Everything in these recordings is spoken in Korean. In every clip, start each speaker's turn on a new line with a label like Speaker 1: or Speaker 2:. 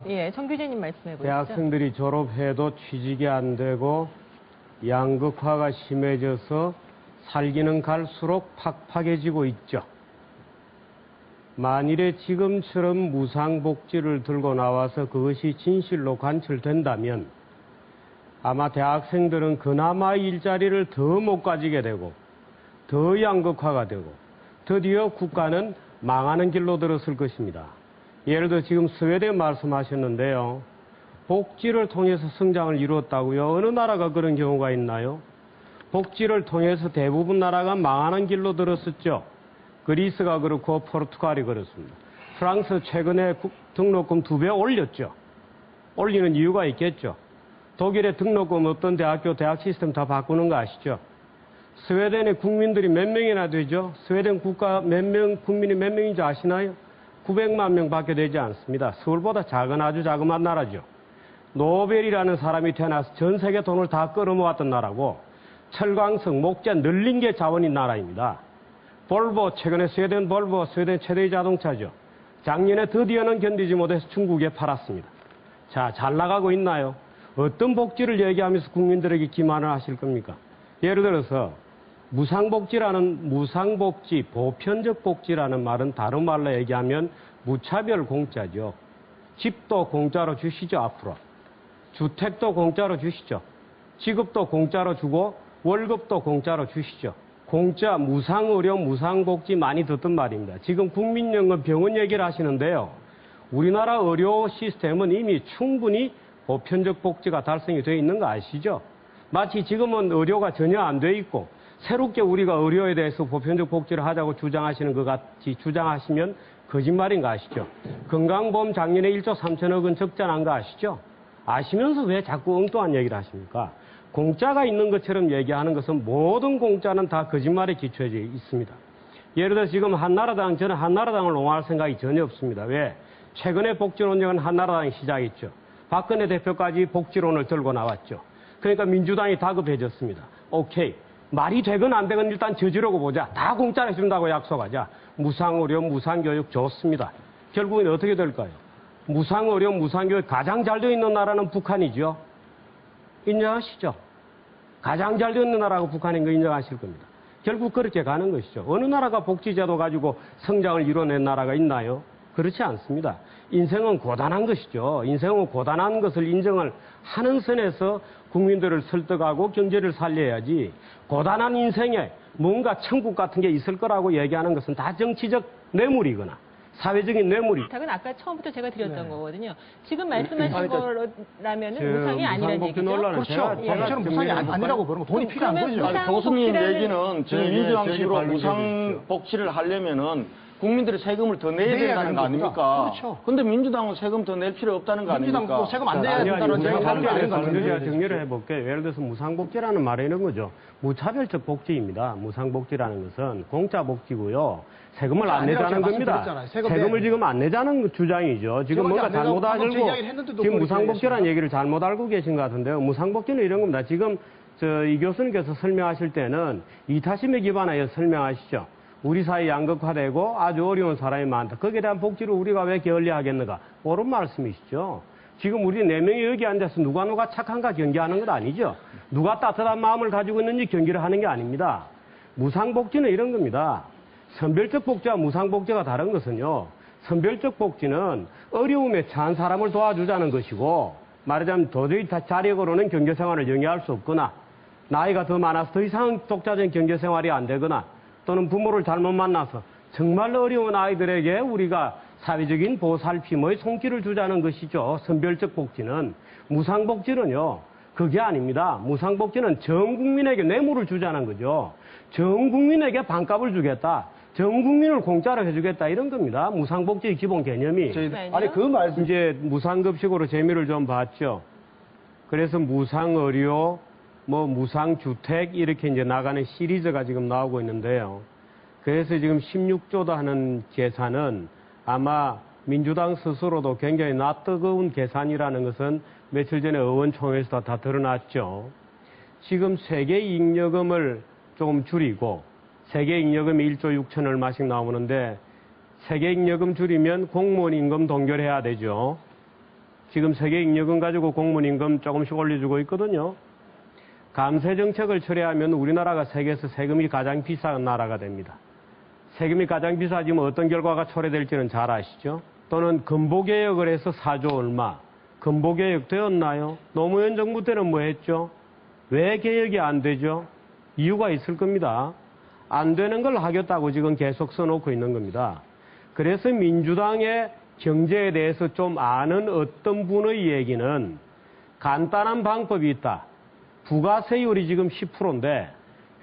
Speaker 1: 예, 정 교수님 말씀해 보시죠.
Speaker 2: 대학생들이 졸업해도 취직이 안 되고 양극화가 심해져서 살기는 갈수록 팍팍해지고 있죠. 만일에 지금처럼 무상복지를 들고 나와서 그것이 진실로 관철된다면 아마 대학생들은 그나마 일자리를 더 못 가지게 되고 더 양극화가 되고 드디어 국가는 망하는 길로 들었을 것입니다. 예를 들어 지금 스웨덴 말씀하셨는데요. 복지를 통해서 성장을 이루었다고요. 어느 나라가 그런 경우가 있나요? 복지를 통해서 대부분 나라가 망하는 길로 들었었죠. 그리스가 그렇고 포르투갈이 그렇습니다. 프랑스 최근에 등록금 2배 올렸죠. 올리는 이유가 있겠죠. 독일의 등록금 없던 대학 시스템 다 바꾸는 거 아시죠? 스웨덴의 국민들이 몇 명이나 되죠? 스웨덴 국가 국민이 몇 명인지 아시나요? 900만 명밖에 되지 않습니다. 서울보다 작은 아주 자그마한 나라죠. 노벨이라는 사람이 태어나서 전 세계 돈을 다 끌어모았던 나라고 철광석, 목재, 늘린 게 자원인 나라입니다. 볼보, 최근에 스웨덴 최대의 자동차죠. 작년에 드디어는 견디지 못해서 중국에 팔았습니다. 자, 잘 나가고 있나요? 어떤 복지를 얘기하면서 국민들에게 기만을 하실 겁니까? 예를 들어서 무상복지, 보편적 복지라는 말은 다른 말로 얘기하면 무차별 공짜죠. 집도 공짜로 주시죠, 앞으로. 주택도 공짜로 주시죠. 지급도 공짜로 주고 월급도 공짜로 주시죠. 공짜, 무상의료, 무상복지 많이 듣던 말입니다. 지금 국민연금 병원 얘기를 하시는데요. 우리나라 의료 시스템은 이미 충분히 보편적 복지가 달성이 되어 있는 거 아시죠? 마치 지금은 의료가 전혀 안 돼 있고 새롭게 우리가 의료에 대해서 보편적 복지를 하자고 주장하시는 것 같이 주장하시면 거짓말인 거 아시죠? 건강보험 작년에 1조 3천억 원 적자 난 거 아시죠? 아시면서 왜 자꾸 엉뚱한 얘기를 하십니까? 공짜가 있는 것처럼 얘기하는 것은 모든 공짜는 다 거짓말에 기초해 있습니다. 예를 들어 지금 저는 한나라당을 옹호할 생각이 전혀 없습니다. 왜? 최근에 복지론정은 한나라당이 시작했죠. 박근혜 대표까지 복지론을 들고 나왔죠. 그러니까 민주당이 다급해졌습니다. 오케이. 말이 되건 안 되건 일단 저지르고 보자. 다 공짜로 해준다고 약속하자. 무상의료, 무상교육 좋습니다. 결국엔 어떻게 될까요? 무상의료, 무상교육 가장 잘 되어 있는 나라는 북한이죠. 인정하시죠? 가장 잘 되어 있는 나라가 북한인 거 인정하실 겁니다. 결국 그렇게 가는 것이죠. 어느 나라가 복지제도 가지고 성장을 이뤄낸 나라가 있나요? 그렇지 않습니다. 인생은 고단한 것이죠. 인생은 고단한 것을 인정을 하는 선에서 국민들을 설득하고 경제를 살려야지 고단한 인생에 뭔가 천국 같은 게 있을 거라고 얘기하는 것은 다 정치적 뇌물이거나 사회적인 뇌물이.
Speaker 1: 부탁은 아까 처음부터 제가 드렸던 거거든요. 지금 말씀하신 거라면은 무상이 아니라는 얘기죠.
Speaker 3: 그렇죠. 법처럼 무상이 아니라고 그러면 돈이 필요한 거죠.
Speaker 4: 교수님 얘기는 지금 민주당식으로 무상 복지를 하려면은 국민들이 세금을 더 내야 된다는 거 아닙니까?
Speaker 3: 그렇죠.
Speaker 4: 근데 민주당은 세금 더 낼 필요 없다는 거 아닙니까?
Speaker 3: 민주당도 세금 안 내야 된다는
Speaker 2: 제가 정리를 해볼게요. 예를 들어서 무상복지라는 말이 이런 거죠. 무차별적 복지입니다. 무상복지라는 것은 공짜 복지고요. 세금을 안 내자는 겁니다. 세금을 지금 안 내자는 주장이죠. 지금 뭔가 잘못 알고 지금 무상복지라는 얘기를 잘못 알고 계신 것 같은데요. 무상복지는 이런 겁니다. 지금 이 교수님께서 설명하실 때는 이타심에 기반하여 설명하시죠. 우리 사회 양극화되고 아주 어려운 사람이 많다. 거기에 대한 복지를 우리가 왜 게을리하겠는가? 옳은 말씀이시죠. 지금 우리 4명이 여기 앉아서 누가 착한가 경계하는 건 아니죠. 누가 따뜻한 마음을 가지고 있는지 경계를 하는 게 아닙니다. 무상복지는 이런 겁니다. 선별적 복지와 무상복지가 다른 것은요. 선별적 복지는 어려움에 처한 사람을 도와주자는 것이고 말하자면 도저히 자력으로는 경제생활을 영위할 수 없거나 나이가 더 많아서 더 이상 독자적인 경제생활이 안 되거나 또는 부모를 잘못 만나서 정말 어려운 아이들에게 우리가 사회적인 보살핌의 손길을 주자는 것이죠. 선별적 복지는. 무상복지는요. 그게 아닙니다. 무상복지는 전 국민에게 뇌물을 주자는 거죠. 전 국민에게 반값을 주겠다. 전 국민을 공짜로 해주겠다 이런 겁니다. 무상복지의 기본 개념이.
Speaker 3: 아니 그 말씀
Speaker 2: 이제 무상급식으로 재미를 좀 봤죠. 그래서 무상의료, 무상주택 이렇게 이제 나가는 시리즈가 지금 나오고 있는데요. 그래서 지금 16조도 하는 계산은 아마 민주당 스스로도 굉장히 낯뜨거운 계산이라는 것은 며칠 전에 의원총회에서 다 드러났죠. 지금 세계잉여금을 조금 줄이고 세계잉여금이 1조 6천 얼마씩 나오는데 세계잉여금 줄이면 공무원 임금 동결해야 되죠. 지금 세계잉여금 가지고 공무원임금 조금씩 올려주고 있거든요. 감세 정책을 철회하면 우리나라가 세계에서 세금이 가장 비싼 나라가 됩니다. 세금이 가장 비싸지면 어떤 결과가 초래될지는 잘 아시죠? 또는 근보개혁을 해서 4조 얼마. 근보개혁 되었나요? 노무현 정부 때는 뭐 했죠? 왜 개혁이 안 되죠? 이유가 있을 겁니다. 안 되는 걸 하겠다고 지금 계속 써놓고 있는 겁니다. 그래서 민주당의 경제에 대해서 좀 아는 어떤 분의 얘기는 간단한 방법이 있다. 부가세율이 지금 10%인데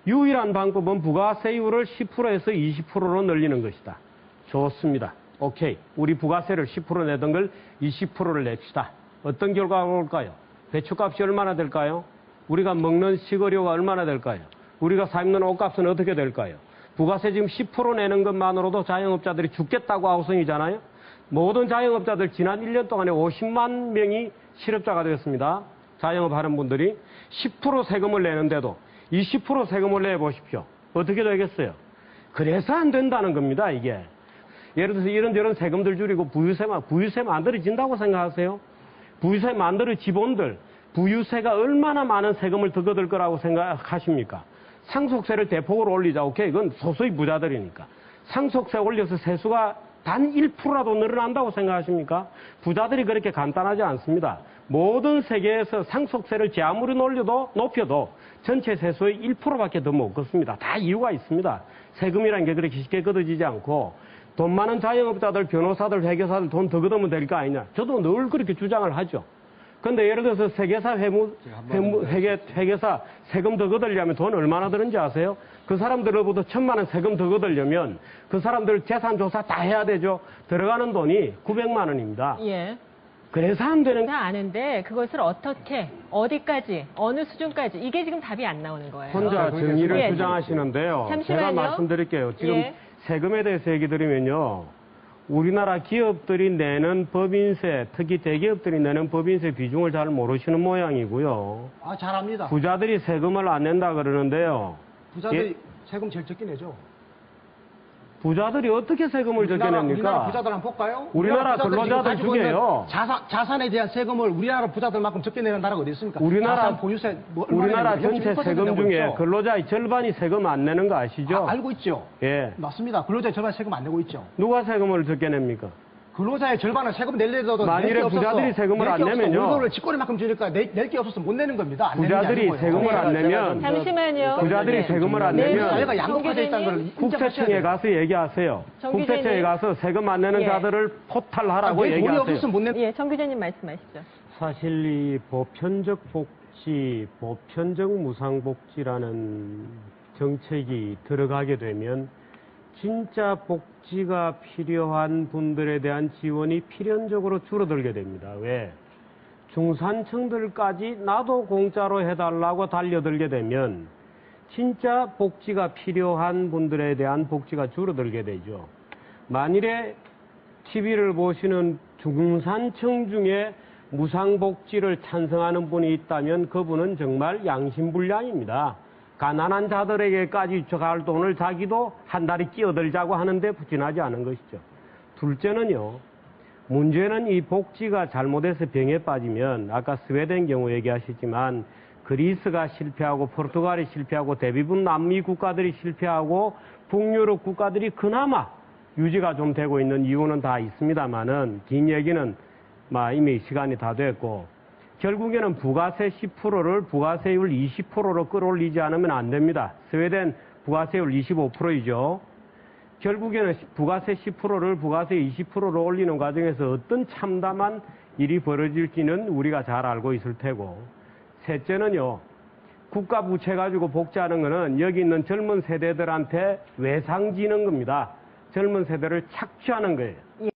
Speaker 2: 유일한 방법은 부가세율을 10%에서 20%로 늘리는 것이다. 좋습니다. 오케이. 우리 부가세를 10% 내던 걸 20%를 냅시다. 어떤 결과가 올까요? 배추값이 얼마나 될까요? 우리가 먹는 식어료가 얼마나 될까요? 우리가 사 입는 옷값은 어떻게 될까요? 부가세 지금 10% 내는 것만으로도 자영업자들이 죽겠다고 아우성이잖아요. 모든 자영업자들 지난 1년 동안에 50만 명이 실업자가 되었습니다. 자영업하는 분들이 10% 세금을 내는데도 20% 세금을 내보십시오. 어떻게 되겠어요? 그래서 안 된다는 겁니다, 이게. 예를 들어서 이런저런 세금들 줄이고 부유세 만들어진다고 생각하세요? 부유세 만들어 지본들, 부유세가 얼마나 많은 세금을 더 걷을 거라고 생각하십니까? 상속세를 대폭으로 올리자. 오케이, 이건 소수의 부자들이니까. 상속세 올려서 세수가 단 1%라도 늘어난다고 생각하십니까? 부자들이 그렇게 간단하지 않습니다. 모든 세계에서 상속세를 제 아무리 높여도 전체 세수의 1%밖에 더 못 걷습니다. 다 이유가 있습니다. 세금이라는 게 그렇게 쉽게 걷어지지 않고 돈 많은 자영업자들, 변호사들, 회계사들 돈 더 걷으면 될 거 아니냐. 저도 늘 그렇게 주장을 하죠. 근데 예를 들어서 세계사 회계사 세금 더 걷으려면 돈 얼마나 드는지 아세요? 그 사람들로부터 1,000만 원 세금 더 걷으려면 그 사람들 재산조사 다 해야 되죠. 들어가는 돈이 900만 원입니다.
Speaker 1: 예.
Speaker 2: 그래서 안 되는
Speaker 1: 다 아는데 그것을 어떻게, 어디까지, 어느 수준까지 이게 지금 답이 안 나오는 거예요.
Speaker 2: 혼자 정의를
Speaker 1: 예.
Speaker 2: 주장하시는데요.
Speaker 1: 잠시만요.
Speaker 2: 제가 말씀드릴게요. 지금
Speaker 1: 예.
Speaker 2: 세금에 대해서 얘기 드리면요. 우리나라 기업들이 내는 법인세, 특히 대기업들이 내는 법인세 비중을 잘 모르시는 모양이고요.
Speaker 3: 아, 잘합니다.
Speaker 2: 부자들이 세금을 안 낸다 그러는데요.
Speaker 3: 부자들이
Speaker 2: 예?
Speaker 3: 세금 제일 적게 내죠.
Speaker 2: 부자들이 어떻게 세금을 적게
Speaker 3: 우리나라
Speaker 2: 냅니까?
Speaker 3: 부자들 한번 볼까요?
Speaker 2: 우리나라
Speaker 3: 부자들이 지금
Speaker 2: 근로자들
Speaker 3: 가지고 있는
Speaker 2: 중에요.
Speaker 3: 자산에 대한 세금을 우리나라 부자들만큼 적게 내는 나라가 어디 있습니까?
Speaker 2: 우리나라
Speaker 3: 자산 보유세 얼마나
Speaker 2: 우리나라
Speaker 3: 내는지
Speaker 2: 전체
Speaker 3: 0.1%
Speaker 2: 세금
Speaker 3: 내고
Speaker 2: 중에
Speaker 3: 있죠.
Speaker 2: 근로자의 절반이 세금 안 내는 거 아시죠?
Speaker 3: 알고 있죠.
Speaker 2: 예.
Speaker 3: 맞습니다. 근로자의 절반 세금 안 내고 있죠.
Speaker 2: 누가 세금을 적게 냅니까?
Speaker 3: 근로자의 절반은 세금 낼래도
Speaker 2: 만일에 부자들이 세금을 안 내면요.
Speaker 3: 월급을 쥐꼬리만큼 주니까 낼 게 없어서 못 내는 겁니다. 안 내는 게
Speaker 2: 부자들이
Speaker 3: 아니고요.
Speaker 2: 세금을 안 내면
Speaker 1: 잠시만요.
Speaker 2: 부자들이
Speaker 1: 네.
Speaker 2: 세금을 안
Speaker 1: 네.
Speaker 2: 내면
Speaker 3: 사회가 양극화되어 있다는 걸 인정하셔야
Speaker 2: 국세청에
Speaker 3: 돼요.
Speaker 2: 가서 얘기하세요.
Speaker 1: 정
Speaker 2: 국세청에
Speaker 1: 기자님.
Speaker 2: 가서 세금 안 내는
Speaker 1: 예.
Speaker 2: 자들을 포탈하라고
Speaker 3: 돈이
Speaker 2: 얘기하세요.
Speaker 3: 없으면 못 내는
Speaker 1: 예, 정 기자님 말씀하시죠.
Speaker 2: 사실 이 보편적 복지, 보편적 무상복지라는 정책이 들어가게 되면 진짜 복지가 필요한 분들에 대한 지원이 필연적으로 줄어들게 됩니다. 왜? 중산층들까지 나도 공짜로 해달라고 달려들게 되면 진짜 복지가 필요한 분들에 대한 복지가 줄어들게 되죠. 만일에 TV를 보시는 중산층 중에 무상복지를 찬성하는 분이 있다면 그분은 정말 양심불량입니다. 가난한 자들에게까지 갈 돈을 자기도 한 달에 끼어들자고 하는데 부진하지 않은 것이죠. 둘째는요. 문제는 이 복지가 잘못해서 병에 빠지면 아까 스웨덴 경우 얘기하셨지만 그리스가 실패하고 포르투갈이 실패하고 대부분 남미 국가들이 실패하고 북유럽 국가들이 그나마 유지가 좀 되고 있는 이유는 다 있습니다만은 긴 얘기는 이미 시간이 다 됐고 결국에는 부가세 10%를 부가세율 20%로 끌어올리지 않으면 안 됩니다. 스웨덴 부가세율 25%이죠. 결국에는 부가세 10%를 부가세 20%로 올리는 과정에서 어떤 참담한 일이 벌어질지는 우리가 잘 알고 있을 테고 셋째는요. 국가 부채 가지고 복지하는 거는 여기 있는 젊은 세대들한테 외상 지는 겁니다. 젊은 세대를 착취하는 거예요.